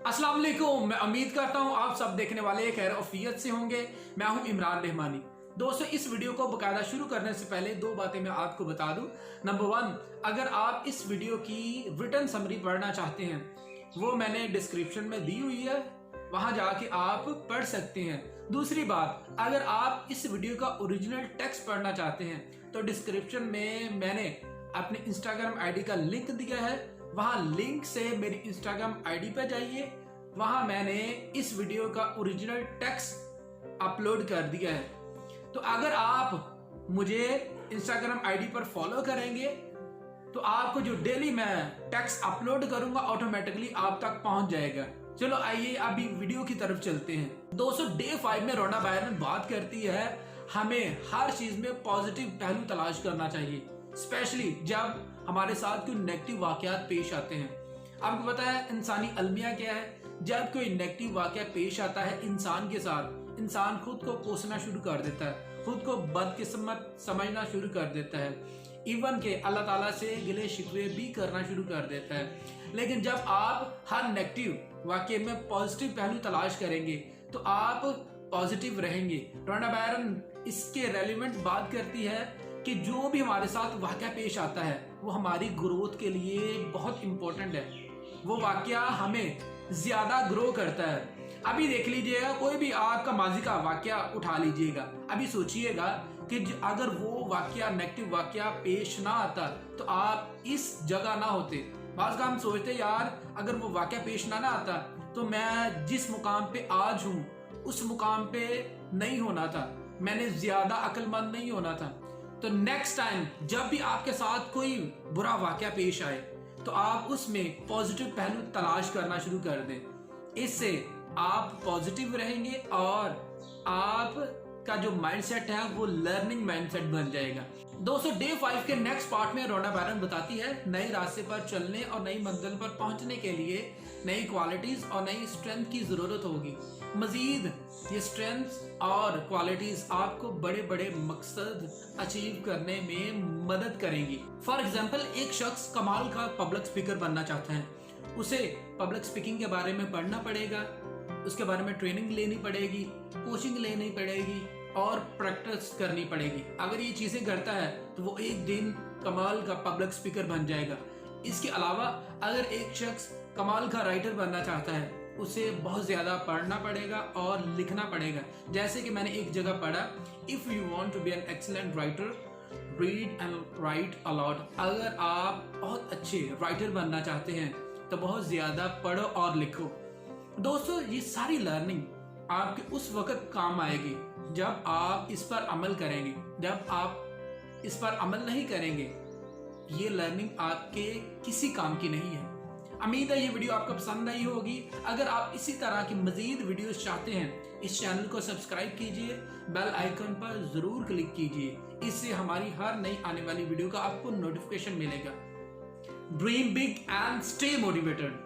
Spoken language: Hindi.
अस्सलाम वालेकुम। मैं उम्मीद करता हूँ आप सब देखने वाले खैर ऑफियत से होंगे। मैं हूँ इमरान रहमानी। दोस्तों, इस वीडियो को बकायदा शुरू करने से पहले दो बातें मैं आपको बता दूं। नंबर वन, अगर आप इस वीडियो की रिटन समरी पढ़ना चाहते हैं, वो मैंने डिस्क्रिप्शन में दी हुई है, वहां जाके आप पढ़ सकते हैं। दूसरी बात, अगर आप इस वीडियो का ओरिजिनल टेक्स्ट पढ़ना चाहते हैं तो डिस्क्रिप्शन में मैंने अपने इंस्टाग्राम आईडी का लिंक दिया है, वहां लिंक से मेरी इंस्टाग्राम आईडी पे जाइए। वहां मैंने इस वीडियो का ओरिजिनल टेक्स्ट अपलोड कर दिया है। तो अगर आप मुझे इंस्टाग्राम आईडी पर फॉलो करेंगे तो आपको जो डेली मैं टेक्स्ट अपलोड करूंगा ऑटोमेटिकली आप तक पहुंच जाएगा। चलो आइए अभी वीडियो की तरफ चलते हैं। दोस्तों, डे 5 में रोना बायरन बात करती है हमें हर चीज में पॉजिटिव पहलू तलाश करना चाहिए, स्पेशली जब हमारे साथ कोई नेगेटिव वाकयात पेश आते हैं। आपको पता है इंसानी अलमिया क्या है? जब कोई नेगेटिव वाकया पेश आता है इंसान के साथ, इंसान खुद को कोसना शुरू कर देता है, खुद को बदकिस्मत समझना शुरू कर देता है, इवन के अल्लाह ताला से गिले शिकवे भी करना शुरू कर देता है। लेकिन जब आप हर नेगेटिव वाकये में पॉजिटिव पहलू तलाश करेंगे तो आप पॉजिटिव रहेंगे। रोना बायरन इसके रेलिवेंट बात करती है कि जो भी हमारे साथ वाकया पेश आता है वो हमारी ग्रोथ के लिए बहुत इंपॉर्टेंट है। वो वाकया हमें ज्यादा ग्रो करता है। अभी देख लीजिएगा, कोई भी आपका माजी का वाकया उठा लीजिएगा, अभी सोचिएगा कि अगर वो वाकया नेगेटिव वाकया पेश ना आता तो आप इस जगह ना होते। बात का हम सोचते यार अगर वो वाकया पेश ना आता तो मैं जिस मुकाम पे आज हूँ उस मुकाम पे नहीं होना था, मैंने ज्यादा अक्लमंद नहीं होना था। तो नेक्स्ट टाइम जब भी आपके साथ कोई बुरा वाकया पेश आए तो आप उसमें पॉजिटिव पहलू तलाश करना शुरू कर दें। इससे आप पॉजिटिव रहेंगे और आप का जो माइंडसेट है वो लर्निंग माइंडसेट बन जाएगा। दोस्तों, डे 5 के नेक्स्ट पार्ट में रोना बायरन बताती है नए रास्ते पर चलने और नई मंजिल पर पहुंचने के लिए नई क्वालिटीज और नई स्ट्रेंथ की जरूरत होगी। मजीद ये स्ट्रेंथ और क्वालिटीज आपको बड़े बड़े मकसद अचीव करने में मदद करेंगी। फॉर एग्जाम्पल, एक शख्स कमाल का पब्लिक स्पीकर बनना चाहता है, उसे पब्लिक स्पीकिंग के बारे में पढ़ना पड़ेगा, उसके बारे में ट्रेनिंग लेनी पड़ेगी, कोचिंग लेनी पड़ेगी और प्रैक्टिस करनी पड़ेगी। अगर ये चीजें करता है तो वो एक दिन कमाल का पब्लिक स्पीकर बन जाएगा। इसके अलावा अगर एक शख्स कमाल का राइटर बनना चाहता है, उसे बहुत ज्यादा पढ़ना पड़ेगा और लिखना पड़ेगा। जैसे कि मैंने एक जगह पढ़ा, if you want to be an excellent writer read and write aloud. अगर आप बहुत अच्छे राइटर बनना चाहते हैं तो बहुत ज्यादा पढ़ो और लिखो। दोस्तों, ये सारी लर्निंग आपके उस वक्त काम आएगी जब आप इस पर अमल करेंगे। जब आप इस पर अमल नहीं करेंगे, ये लर्निंग आपके किसी काम की नहीं है। उम्मीद है ये वीडियो आपको पसंद आई होगी। अगर आप इसी तरह की मजीद वीडियोस चाहते हैं, इस चैनल को सब्सक्राइब कीजिए, बेल आइकन पर जरूर क्लिक कीजिए, इससे हमारी हर नई आने वाली वीडियो का आपको नोटिफिकेशन मिलेगा। Dream big and stay motivated.